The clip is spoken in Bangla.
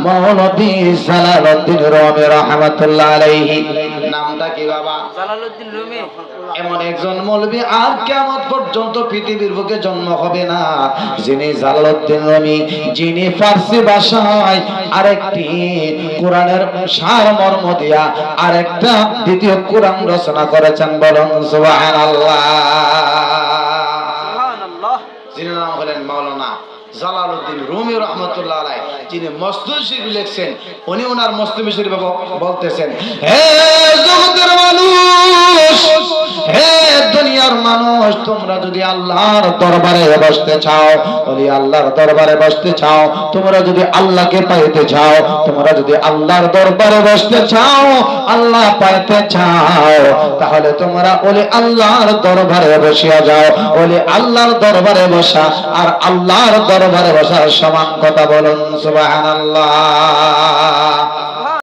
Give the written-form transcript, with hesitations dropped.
মৌলভী জালালউদ্দিন রুমি রাহমাতুল্লাহ আলাইহি। নামটা কি বাবা? Jalaluddin Rumi. এমন একজন মৌলভী আর কিয়ামত পর্যন্ত পৃথিবীর বুকে জন্ম হবে না যিনি জালালউদ্দিন রুমি, যিনি ফার্সি ভাষায় আরেকটি কোরআনের সারমর্ম দিয়া আরেকটা দ্বিতীয় কোরআন রচনা করেছেন। বলুন সুবহানাল্লাহ। সুবহানাল্লাহ। যিনি নাম হলেন মাওলানা জালালউদ্দিন রুমি রাহমাতুল্লাহ আলাইহি, যিনি মসনদ শরীফ লিখছেন। উনি ওনার মসনদ শরীফে বলতেছেন, হে জগতের মানুষ, হে দুনিয়ার মানুষ, তোমরা যদি আল্লাহর দরবারে বসতে চাও, বলি আল্লাহর দরবারে বসতে চাও, তোমরা যদি আল্লাহকে পাইতে চাও, তোমরা যদি আল্লাহর দরবারে বসতে চাও, আল্লাহ পাইতে চাও, তাহলে তোমরা বলি আল্লাহর দরবারে বসিয়া যাও। বলি আল্লাহর দরবারে বসা আর আল্লাহর দরবারে বসার সমান কথা। বলুন সুবহানাল্লাহ।